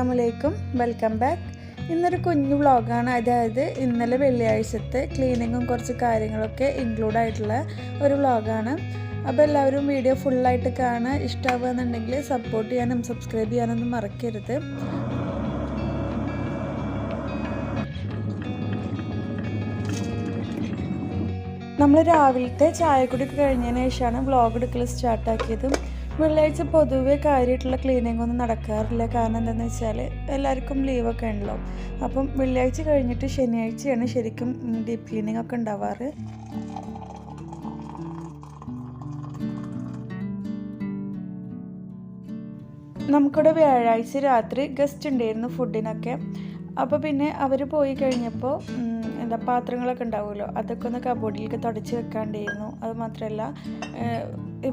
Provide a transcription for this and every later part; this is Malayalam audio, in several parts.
അസ്സലാമലൈക്കും, വെൽക്കം ബാക്ക്. ഇന്നൊരു കുഞ്ഞു വ്ളോഗാണ്. അതായത് ഇന്നലെ വെള്ളിയാഴ്ചത്തെ ക്ലീനിങ്ങും കുറച്ച് കാര്യങ്ങളൊക്കെ ഇൻക്ലൂഡ് ആയിട്ടുള്ള ഒരു വ്ളോഗാണ്. അപ്പോൾ എല്ലാവരും വീഡിയോ ഫുള്ളായിട്ട് കാണുക. ഇഷ്ടമാവുകയെന്നുണ്ടെങ്കിൽ സപ്പോർട്ട് ചെയ്യാനും സബ്സ്ക്രൈബ് ചെയ്യാനൊന്നും മറക്കരുത്. നമ്മൾ രാവിലത്തെ ചായക്കുടിയൊക്കെ കഴിഞ്ഞതിന് ശേഷമാണ് വ്ളോഗ് എടുക്കൽ സ്റ്റാർട്ടാക്കിയത്. വെള്ളിയാഴ്ച പൊതുവേ കാര്യമായിട്ടുള്ള ക്ലീനിങ് ഒന്നും നടക്കാറില്ല. കാരണം എന്താണെന്ന് വെച്ചാൽ എല്ലാവർക്കും ലീവൊക്കെ ഉണ്ടല്ലോ. അപ്പം വെള്ളിയാഴ്ച കഴിഞ്ഞിട്ട് ശനിയാഴ്ചയാണ് ശരിക്കും ഡീപ്പ് ക്ലീനിങ് ഒക്കെ ഉണ്ടാവാറ്. നമുക്കിവിടെ വ്യാഴാഴ്ച രാത്രി ഗസ്റ്റ് ഉണ്ടായിരുന്നു ഫുഡിനൊക്കെ. അപ്പോൾ പിന്നെ അവർ പോയി കഴിഞ്ഞപ്പോൾ പാത്രങ്ങളൊക്കെ ഉണ്ടാവുമല്ലോ, അതൊക്കെ ഒന്ന് കബോർഡിലേക്ക് തുടച്ച് വെക്കാണ്ടായിരുന്നു. അത് മാത്രമല്ല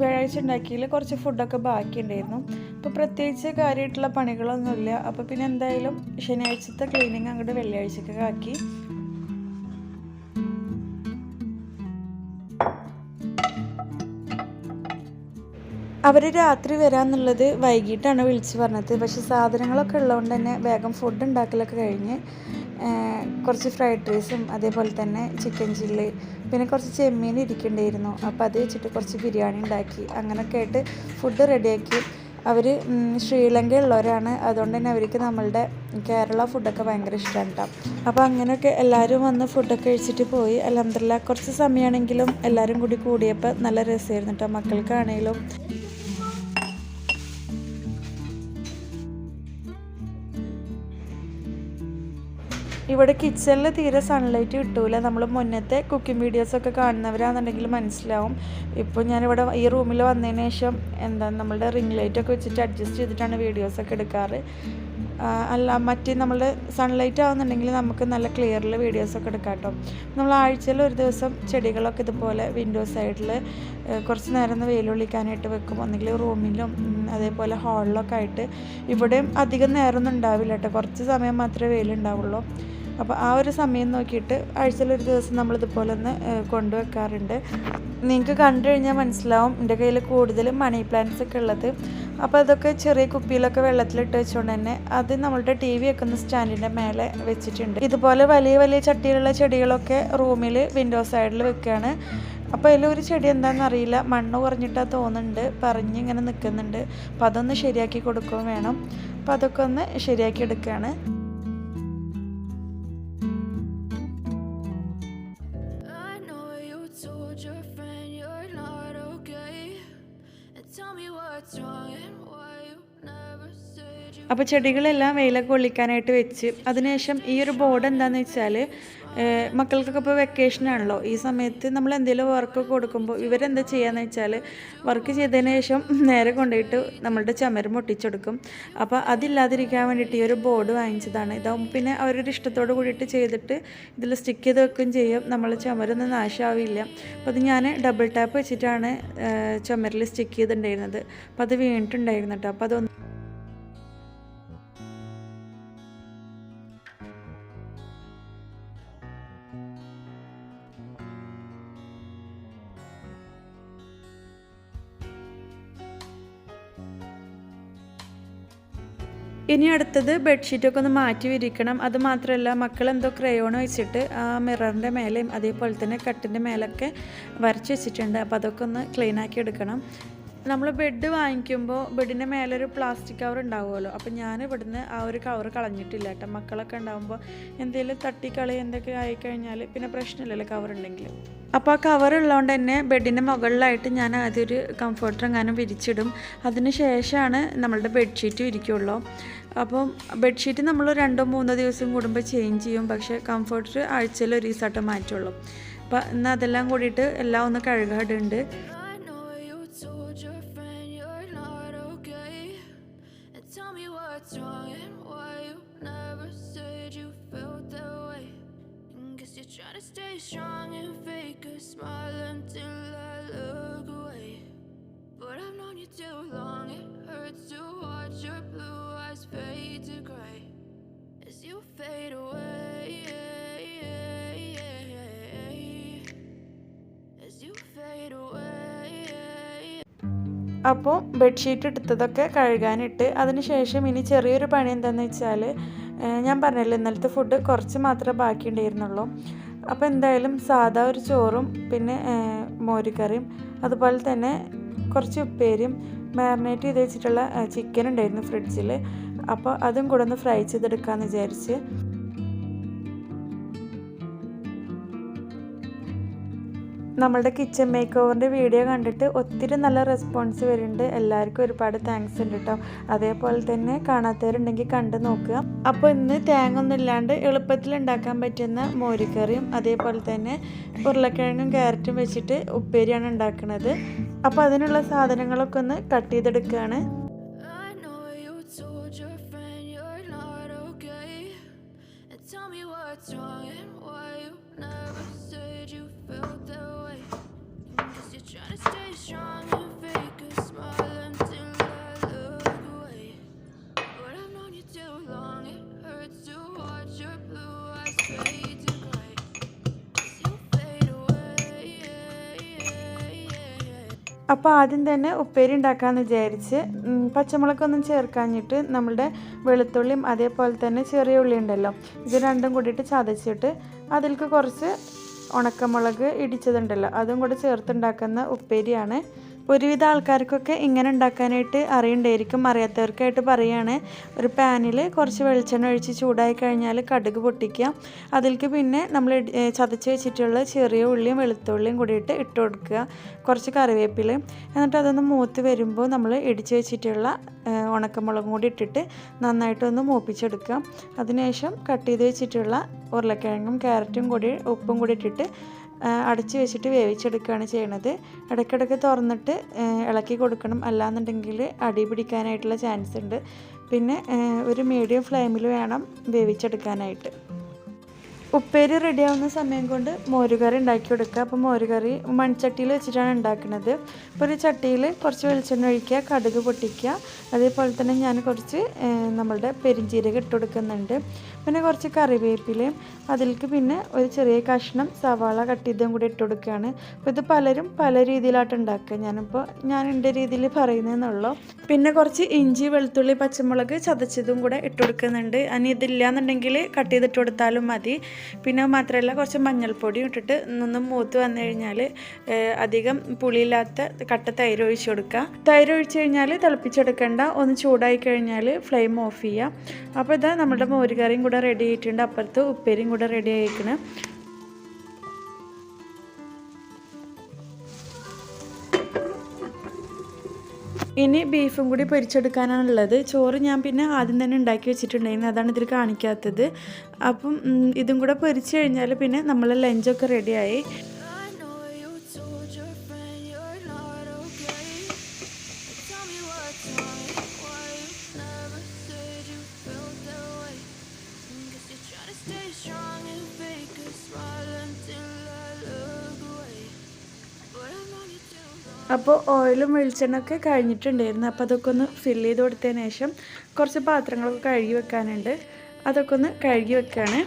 വ്യാഴാഴ്ച ഉണ്ടാക്കിയതിൽ കുറച്ച് ഫുഡൊക്കെ ബാക്കിയുണ്ടായിരുന്നു. അപ്പോൾ പ്രത്യേകിച്ച് കാര്യമായിട്ടുള്ള പണികളൊന്നുമില്ല. അപ്പോൾ പിന്നെ എന്തായാലും ശനിയാഴ്ചത്തെ ക്ലീനിങ് അങ്ങോട്ട് വെള്ളിയാഴ്ചക്കൊക്കെ ആക്കി. അവർ രാത്രി വരാമെന്നുള്ളത് വൈകിട്ടാണ് വിളിച്ച് പറഞ്ഞത്. പക്ഷെ സാധനങ്ങളൊക്കെ ഉള്ളതുകൊണ്ട് തന്നെ വേഗം ഫുഡ് ഉണ്ടാക്കലൊക്കെ കഴിഞ്ഞ് കുറച്ച് ഫ്രൈഡ് റൈസും അതേപോലെ തന്നെ ചിക്കൻ ചില്ലി പിന്നെ കുറച്ച് ചെമ്മീൻ ഇരിക്കേണ്ടിയിരുന്നു. അപ്പോൾ അത് വെച്ചിട്ട് കുറച്ച് ബിരിയാണി ഉണ്ടാക്കി. അങ്ങനെയൊക്കെ ആയിട്ട് ഫുഡ് റെഡിയാക്കി. അവർ ശ്രീലങ്ക ഉള്ളവരാണ്, അതുകൊണ്ട് തന്നെ അവർക്ക് നമ്മളുടെ കേരള ഫുഡൊക്കെ ഭയങ്കര ഇഷ്ടമാണ് കേട്ടോ. അപ്പോൾ അങ്ങനെയൊക്കെ എല്ലാവരും വന്ന് ഫുഡൊക്കെ കഴിച്ചിട്ട് പോയി. അൽഹംദുലില്ലാഹ് കുറച്ച് സമയമാണെങ്കിലും എല്ലാവരും കൂടി കൂടിയപ്പോൾ നല്ല രസമായിരുന്നു കേട്ടോ. മക്കൾക്കാണെങ്കിലും ഇവിടെ കിച്ചണിൽ തീരെ സൺലൈറ്റ് കിട്ടൂല. നമ്മൾ മുന്നത്തെ കുക്കിംഗ് വീഡിയോസൊക്കെ കാണുന്നവരാണെന്നുണ്ടെങ്കിൽ മനസ്സിലാവും. ഇപ്പോൾ ഞാനിവിടെ ഈ റൂമിൽ വന്നതിന് ശേഷം നമ്മളുടെ റിംഗ് ലൈറ്റൊക്കെ വെച്ചിട്ട് അഡ്ജസ്റ്റ് ചെയ്തിട്ടാണ് വീഡിയോസൊക്കെ എടുക്കാറ്. അല്ല മറ്റേ നമ്മളുടെ സൺലൈറ്റ് ആവുന്നുണ്ടെങ്കിൽ നമുക്ക് നല്ല ക്ലിയറിൽ വീഡിയോസൊക്കെ എടുക്കാം കേട്ടോ. നമ്മൾ ആഴ്ചയിൽ ഒരു ദിവസം ചെടികളൊക്കെ ഇതുപോലെ വിൻഡോ സൈഡിൽ കുറച്ച് നേരം ഒന്ന് വെയിലൊള്ളിക്കാനായിട്ട് വെക്കും. ഒന്നെങ്കിൽ റൂമിലും അതേപോലെ ഹാളിലൊക്കെ ആയിട്ട്. ഇവിടെയും അധികം നേരമൊന്നും ഉണ്ടാവില്ല കേട്ടോ, കുറച്ച് സമയം മാത്രമേ വെയിലുണ്ടാവുള്ളൂ. അപ്പോൾ ആ ഒരു സമയം നോക്കിയിട്ട് ആഴ്ചയിലൊരു ദിവസം നമ്മളിതുപോലെ ഒന്ന് കൊണ്ടുവെക്കാറുണ്ട്. നിങ്ങൾക്ക് കണ്ടു കഴിഞ്ഞാൽ മനസ്സിലാവും എൻ്റെ കയ്യിൽ കൂടുതലും മണി പ്ലാന്റ്സ് ഒക്കെ ഉള്ളത്. അപ്പോൾ അതൊക്കെ ചെറിയ കുപ്പിയിലൊക്കെ വെള്ളത്തിലിട്ട് വെച്ചുകൊണ്ട് തന്നെ അത് നമ്മളുടെ ടി വി വെക്കുന്ന സ്റ്റാൻഡിൻ്റെ മേലെ വെച്ചിട്ടുണ്ട്. ഇതുപോലെ വലിയ വലിയ ചട്ടിയിലുള്ള ചെടികളൊക്കെ റൂമിൽ വിൻഡോ സൈഡിൽ വെക്കുകയാണ്. അപ്പോൾ അതിലൊരു ചെടി എന്താണെന്ന് അറിയില്ല, മണ്ണ് കുറഞ്ഞിട്ടാണ് തോന്നുന്നുണ്ട്, പറഞ്ഞിങ്ങനെ നിൽക്കുന്നുണ്ട്. അപ്പോൾ അതൊന്ന് ശരിയാക്കി കൊടുക്കുകയും വേണം. അപ്പോൾ അതൊക്കെ ഒന്ന് ശരിയാക്കി എടുക്കുകയാണ്. അപ്പോൾ ചെടികളെല്ലാം വെയിലൊക്കെ കൊള്ളിക്കാനായിട്ട് വെച്ച് അതിനുശേഷം ഈ ഒരു ബോർഡ് എന്താണെന്ന് വെച്ചാൽ മക്കൾക്കൊക്കെ ഇപ്പോൾ വെക്കേഷനാണല്ലോ. ഈ സമയത്ത് നമ്മൾ എന്തെങ്കിലും വർക്ക് കൊടുക്കുമ്പോൾ ഇവരെന്താ ചെയ്യുകയെന്ന് വെച്ചാൽ വർക്ക് ചെയ്തതിന് ശേഷം നേരെ കൊണ്ടുപോയിട്ട് നമ്മളുടെ ചുമരും ഒട്ടിച്ചെടുക്കും. അപ്പോൾ അതില്ലാതിരിക്കാൻ വേണ്ടിയിട്ട് ഈ ഒരു ബോർഡ് വാങ്ങിച്ചതാണ്. ഇതാകുമ്പോൾ പിന്നെ അവരൊരു ഇഷ്ടത്തോട് കൂടിയിട്ട് ചെയ്തിട്ട് ഇതിൽ സ്റ്റിക്ക് ചെയ്ത് വെക്കുകയും ചെയ്യും. നമ്മൾ ചുമരൊന്നും നാശമാവില്ല. അപ്പോൾ അത് ഞാൻ ഡബിൾ ടാപ്പ് വെച്ചിട്ടാണ് ചുമരിൽ സ്റ്റിക്ക് ചെയ്തിട്ടുണ്ടായിരുന്നത്. അപ്പോൾ അത് വീണിട്ടുണ്ടായിരുന്നു കേട്ടോ. അപ്പോൾ അതൊന്ന് ഇനി അടുത്തത് ബെഡ്ഷീറ്റൊക്കെ ഒന്ന് മാറ്റി വിരിക്കണം. അതുമാത്രമല്ല മക്കളെന്തോ ക്രയോൺ വെച്ചിട്ട് ആ മിററിൻ്റെ മേലെയും അതേപോലെ തന്നെ കട്ടിൻ്റെ മേലൊക്കെ വരച്ച് വെച്ചിട്ടുണ്ട്. അപ്പോൾ അതൊക്കെ ഒന്ന് ക്ലീനാക്കി എടുക്കണം. നമ്മൾ ബെഡ് വാങ്ങിക്കുമ്പോൾ ബെഡിൻ്റെ മേലൊരു പ്ലാസ്റ്റിക് കവർ ഉണ്ടാവുമല്ലോ. അപ്പോൾ ഞാൻ ഇവിടുന്ന് ആ ഒരു കവർ കളഞ്ഞിട്ടില്ല കേട്ടോ. മക്കളൊക്കെ ഉണ്ടാകുമ്പോൾ എന്തെങ്കിലും തട്ടിക്കളി എന്തൊക്കെ ആയിക്കഴിഞ്ഞാൽ പിന്നെ പ്രശ്നമില്ലല്ലോ കവർ ഉണ്ടെങ്കിൽ. അപ്പോൾ ആ കവർ ഉള്ളതുകൊണ്ട് തന്നെ ബെഡിൻ്റെ മുകളിലായിട്ട് ഞാൻ അതൊരു കംഫർട്ടർ എങ്ങാനും വിരിച്ചിടും. അതിന് ശേഷമാണ് നമ്മളുടെ ബെഡ്ഷീറ്റ് വിരിക്കുള്ളൂ. അപ്പം ബെഡ്ഷീറ്റ് നമ്മൾ 2-3 ദിവസം കൂടുമ്പോൾ ചേഞ്ച് ചെയ്യും. പക്ഷേ കംഫർട്ടർ ആഴ്ചയിൽ ഒരു ദിവസമായിട്ട് മാറ്റുള്ളൂ. അപ്പോൾ ഇന്ന് അതെല്ലാം കൂടിയിട്ട് എല്ലാം ഒന്ന് കഴുകാടുണ്ട്. Trying to stay strong and fake a smile until I look away. But I've known you too long, it hurts to watch your blue eyes fade to gray as you fade away, as you fade away. അപ്പോൾ ബെഡ്ഷീറ്റ് എടുത്തതൊക്കെ കഴുകാനിട്ട് അതിന് ശേഷം ഇനി ചെറിയൊരു പണി എന്താണെന്ന് വെച്ചാൽ ഞാൻ പറഞ്ഞല്ലോ ഇന്നലത്തെ ഫുഡ് കുറച്ച് മാത്രമേ ബാക്കി ഉണ്ടായിരുന്നുള്ളൂ. അപ്പോൾ എന്തായാലും സാധാ ഒരു ചോറും പിന്നെ മോരുകറിയും അതുപോലെ തന്നെ കുറച്ച് ഉപ്പേരിയും മാരിനേറ്റ് ചെയ്ത് വെച്ചിട്ടുള്ള ചിക്കൻ ഉണ്ടായിരുന്നു ഫ്രിഡ്ജിൽ. അപ്പോൾ അതും കൂടെ ഒന്ന് ഫ്രൈ ചെയ്തെടുക്കാമെന്ന് വിചാരിച്ച്. നമ്മളുടെ കിച്ചൺ മേക്ക് ഓവറിൻ്റെ വീഡിയോ കണ്ടിട്ട് ഒത്തിരി നല്ല റെസ്പോൺസ് വരുന്നുണ്ട്. എല്ലാവർക്കും ഒരുപാട് താങ്ക്സ് ഉണ്ട് കേട്ടോ. അതേപോലെ തന്നെ കാണാത്തവരുണ്ടെങ്കിൽ കണ്ടു നോക്കുക. അപ്പോൾ ഇന്ന് തേങ്ങ ഒന്നും ഇല്ലാണ്ട് എളുപ്പത്തിൽ ഉണ്ടാക്കാൻ പറ്റുന്ന മോരുകറിയും അതേപോലെ തന്നെ ഉരുളക്കിഴങ്ങും ക്യാരറ്റും വെച്ചിട്ട് ഉപ്പേരിയാണ് ഉണ്ടാക്കുന്നത്. അപ്പോൾ അതിനുള്ള സാധനങ്ങളൊക്കെ ഒന്ന് കട്ട് ചെയ്തെടുക്കുകയാണ്. അപ്പോൾ ആദ്യം തന്നെ ഉപ്പേരി ഉണ്ടാക്കാമെന്ന് വിചാരിച്ച് പച്ചമുളകൊന്നും ചേർക്കാഞ്ഞിട്ട് നമ്മളുടെ വെളുത്തുള്ളിയും അതേപോലെ തന്നെ ചെറിയ ഉള്ളി ഉണ്ടല്ലോ, ഇത് രണ്ടും കൂടിയിട്ട് ചതച്ചിട്ട് അതിലേക്ക് കുറച്ച് ഉണക്കമുളക് ഇടിച്ചതുണ്ടല്ലോ അതും കൂടെ ചേർത്തുണ്ടാക്കുന്ന ഉപ്പേരിയാണ്. ഒരുവിധ ആൾക്കാർക്കൊക്കെ ഇങ്ങനെ ഉണ്ടാക്കാനായിട്ട് അറിയണ്ടായിരിക്കും. അറിയാത്തവർക്കായിട്ട് പറയുകയാണ്. ഒരു പാനിൽ കുറച്ച് വെളിച്ചെണ്ണ ഒഴിച്ച് ചൂടായി കഴിഞ്ഞാൽ കടുക് പൊട്ടിക്കുക. അതിലേക്ക് പിന്നെ നമ്മൾ ചതച്ച് വെച്ചിട്ടുള്ള ചെറിയ ഉള്ളിയും വെളുത്തുള്ളിയും കൂടിയിട്ട് ഇട്ട് കൊടുക്കുക. കുറച്ച് കറിവേപ്പിലയും, എന്നിട്ട് അതൊന്ന് മൂത്ത് വരുമ്പോൾ നമ്മൾ ഇടിച്ച് വെച്ചിട്ടുള്ള ഉണക്കമുളകും കൂടി ഇട്ടിട്ട് നന്നായിട്ടൊന്ന് മൂപ്പിച്ചെടുക്കുക. അതിനുശേഷം കട്ട് ചെയ്ത് വെച്ചിട്ടുള്ള ഉരുളക്കിഴങ്ങും ക്യാരറ്റും കൂടി ഉപ്പും കൂടി ഇട്ടിട്ട് അടച്ച് വെച്ചിട്ട് വേവിച്ചെടുക്കുകയാണ് ചെയ്യണത്. ഇടയ്ക്കിടയ്ക്ക് തുറന്നിട്ട് ഇളക്കി കൊടുക്കണം, അല്ലാന്നുണ്ടെങ്കിൽ അടി പിടിക്കാനായിട്ടുള്ള ചാൻസ് ഉണ്ട്. പിന്നെ ഒരു മീഡിയം ഫ്ലെയിമിൽ വേണം വേവിച്ചെടുക്കാനായിട്ട്. ഉപ്പേരി റെഡിയാവുന്ന സമയം കൊണ്ട് മോരുകറി ഉണ്ടാക്കി കൊടുക്കുക. അപ്പോൾ മോരുകറി മൺചട്ടിയിൽ വെച്ചിട്ടാണ് ഉണ്ടാക്കുന്നത്. അപ്പോൾ ഒരു ചട്ടിയിൽ കുറച്ച് വെളിച്ചെണ്ണ ഒഴിക്കുക, കടുക് പൊട്ടിക്കുക. അതേപോലെ തന്നെ ഞാൻ കുറച്ച് നമ്മളുടെ പെരിഞ്ചീരകം ഇട്ട് കൊടുക്കുന്നുണ്ട്. പിന്നെ കുറച്ച് കറിവേപ്പിലയും അതിലേക്ക് പിന്നെ ഒരു ചെറിയ കഷ്ണം സവാള കട്ട് ചെയ്തും കൂടി ഇട്ട് കൊടുക്കുകയാണ്. അപ്പോൾ ഇത് പലരും പല രീതിയിലായിട്ട് ഉണ്ടാക്കുക. ഞാൻ എൻ്റെ രീതിയിൽ പറയുന്നതെന്നുള്ളൂ. പിന്നെ കുറച്ച് ഇഞ്ചി വെളുത്തുള്ളി പച്ചമുളക് ചതച്ചതും കൂടെ ഇട്ട് കൊടുക്കുന്നുണ്ട്. ഇനി ഇതില്ലാന്നുണ്ടെങ്കിൽ കട്ട് ചെയ്തിട്ട് കൊടുത്താലും മതി. പിന്നെ മാത്രമല്ല കുറച്ച് മഞ്ഞൾപ്പൊടിയും ഇട്ടിട്ട് ഒന്ന് മൂത്ത് വന്നു കഴിഞ്ഞാൽ അധികം പുളിയില്ലാത്ത കട്ട തൈര് ഒഴിച്ച് കൊടുക്കുക. തൈര് ഒഴിച്ച് കഴിഞ്ഞാൽ തിളപ്പിച്ചെടുക്കേണ്ട, ഒന്ന് ചൂടായി കഴിഞ്ഞാൽ ഫ്ലെയിം ഓഫ് ചെയ്യുക. അപ്പോൾ ഇതാ നമ്മുടെ മോരുകറിയും കൂടെ റെഡി ആയിട്ടുണ്ട്. അപ്പുറത്ത് ഉപ്പേരിയും കൂടെ റെഡി ആയിരിക്കണം. ഇനി ബീഫും കൂടി പൊരിച്ചെടുക്കാനാണുള്ളത്. ചോറ് ഞാൻ പിന്നെ ആദ്യം തന്നെ ഉണ്ടാക്കി വെച്ചിട്ടുണ്ടായിരുന്നു, അതാണ് ഇതിൽ കാണിക്കാത്തത്. അപ്പം ഇതും കൂടെ പൊരിച്ച് കഴിഞ്ഞാൽ പിന്നെ നമ്മൾ ലഞ്ചൊക്കെ റെഡിയായി. അപ്പോൾ ഓയിലും വെളിച്ചെണ്ണയൊക്കെ കഴിഞ്ഞിട്ടുണ്ടായിരുന്നു. അപ്പോൾ അതൊക്കെ ഒന്ന് ഫില്ല് ചെയ്ത് കൊടുത്തതിന് ശേഷം കുറച്ച് പാത്രങ്ങളൊക്കെ കഴുകി വെക്കാനുണ്ട്, അതൊക്കെ ഒന്ന് കഴുകി വെക്കുകയാണ്.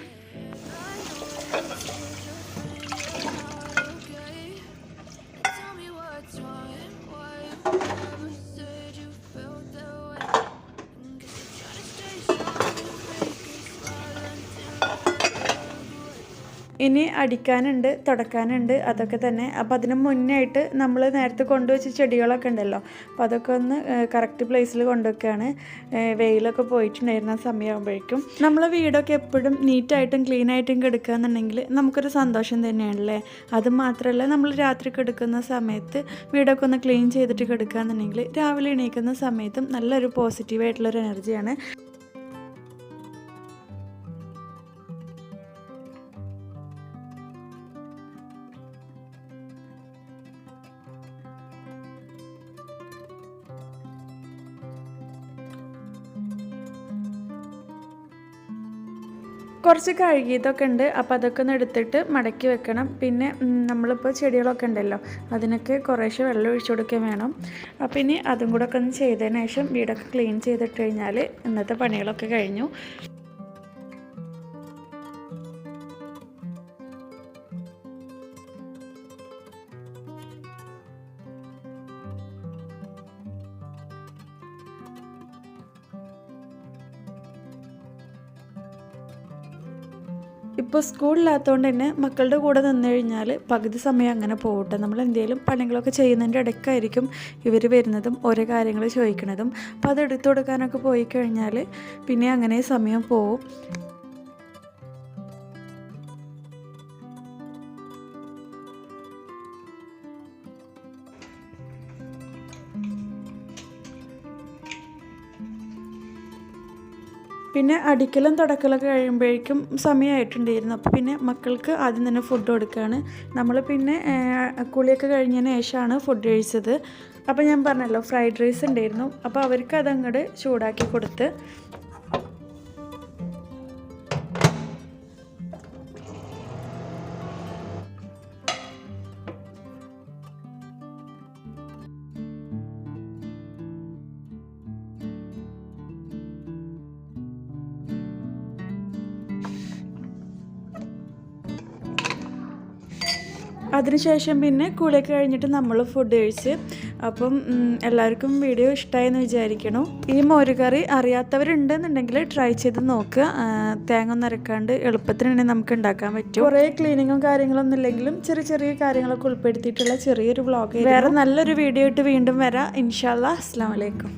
ഇനി അടിക്കാനുണ്ട്, തുടക്കാനുണ്ട്, അതൊക്കെ തന്നെ. അപ്പോൾ അതിന് മുന്നേ ആയിട്ട് നമ്മൾ നേരത്തെ കൊണ്ടുവച്ച ചെടികളൊക്കെ ഉണ്ടല്ലോ, അപ്പോൾ അതൊക്കെ ഒന്ന് കറക്റ്റ് പ്ലേസിൽ കൊണ്ടുവയ്ക്കുകയാണ്. വെയിലൊക്കെ പോയിട്ടുണ്ടായിരുന്ന സമയമാകുമ്പോഴേക്കും നമ്മൾ വീടൊക്കെ എപ്പോഴും നീറ്റായിട്ടും ക്ലീനായിട്ടും കിടക്കുക എന്നുണ്ടെങ്കിൽ നമുക്കൊരു സന്തോഷം തന്നെയാണല്ലേ. അത് മാത്രമല്ല, നമ്മൾ രാത്രി കിടക്കുന്ന സമയത്ത് വീടൊക്കെ ഒന്ന് ക്ലീൻ ചെയ്തിട്ട് കിടക്കുക എന്നുണ്ടെങ്കിൽ രാവിലെ എണീക്കുന്ന സമയത്തും നല്ലൊരു പോസിറ്റീവായിട്ടുള്ളൊരു എനർജിയാണ്. കുറച്ച് കഴുകിയതൊക്കെ ഉണ്ട്, അപ്പോൾ അതൊക്കെ ഒന്ന് എടുത്തിട്ട് മടക്കി വെക്കണം. പിന്നെ നമ്മളിപ്പോൾ ചെടികളൊക്കെ ഉണ്ടല്ലോ, അതിനൊക്കെ കുറേശ്ശെ വെള്ളം ഒഴിച്ചു കൊടുക്കാൻ വേണം. അപ്പോൾ ഇനി അതും കൂടെ ഒക്കെ ഒന്ന് ചെയ്തതിന് ശേഷം വീടൊക്കെ ക്ലീൻ ചെയ്തിട്ട് കഴിഞ്ഞാൽ ഇന്നത്തെ പണികളൊക്കെ കഴിഞ്ഞു. ഇപ്പോൾ സ്കൂളില്ലാത്തതുകൊണ്ട് തന്നെ മക്കളുടെ കൂടെ നിന്ന് കഴിഞ്ഞാൽ പകുതി സമയം അങ്ങനെ പോകട്ടെ. നമ്മൾ എന്തെങ്കിലും പണികളൊക്കെ ചെയ്യുന്നതിൻ്റെ ഇടയ്ക്കായിരിക്കും ഇവർ വരുന്നതും ഓരോ കാര്യങ്ങൾ ചോദിക്കുന്നതും. അപ്പോൾ അത് എടുത്തു കൊടുക്കാനൊക്കെ പോയി കഴിഞ്ഞാൽ പിന്നെ അങ്ങനെ സമയം പോവും. പിന്നെ അടിക്കലും തുടക്കലൊക്കെ കഴിയുമ്പോഴേക്കും സമയമായിട്ടുണ്ടായിരുന്നു. അപ്പോൾ പിന്നെ മക്കൾക്ക് ആദ്യം തന്നെ ഫുഡ് കൊടുക്കുകയാണ്. നമ്മൾ പിന്നെ കുളിയൊക്കെ കഴിഞ്ഞതിന് ശേഷമാണ് ഫുഡ് കഴിച്ചത്. അപ്പോൾ ഞാൻ പറഞ്ഞല്ലോ ഫ്രൈഡ് റൈസ് ഉണ്ടായിരുന്നു. അപ്പോൾ അവർക്ക് അതങ്ങോട്ട് ചൂടാക്കി കൊടുത്ത്. അതിനുശേഷം പിന്നെ കുളിയൊക്കെ കഴിഞ്ഞിട്ട് നമ്മൾ ഫുഡ് കഴിച്ച്. അപ്പം എല്ലാവർക്കും വീഡിയോ ഇഷ്ടമായെന്ന് വിചാരിക്കണം. ഈ മോരുകറി അറിയാത്തവരുണ്ടെന്നുണ്ടെങ്കിൽ ട്രൈ ചെയ്ത് നോക്കുക. തേങ്ങ ഒന്നും അരക്കാണ്ട് എളുപ്പത്തിന് നമുക്ക് ഉണ്ടാക്കാൻ പറ്റും. കുറേ ക്ലീനിങ്ങും കാര്യങ്ങളൊന്നും ഇല്ലെങ്കിലും ചെറിയ ചെറിയ കാര്യങ്ങളൊക്കെ ഉൾപ്പെടുത്തിയിട്ടുള്ള ചെറിയൊരു വ്ളോഗ്. വേറെ നല്ലൊരു വീഡിയോ ഇട്ട് വീണ്ടും വരാം. ഇൻഷാ അല്ലാഹ്. അസ്സലാമു അലൈക്കും.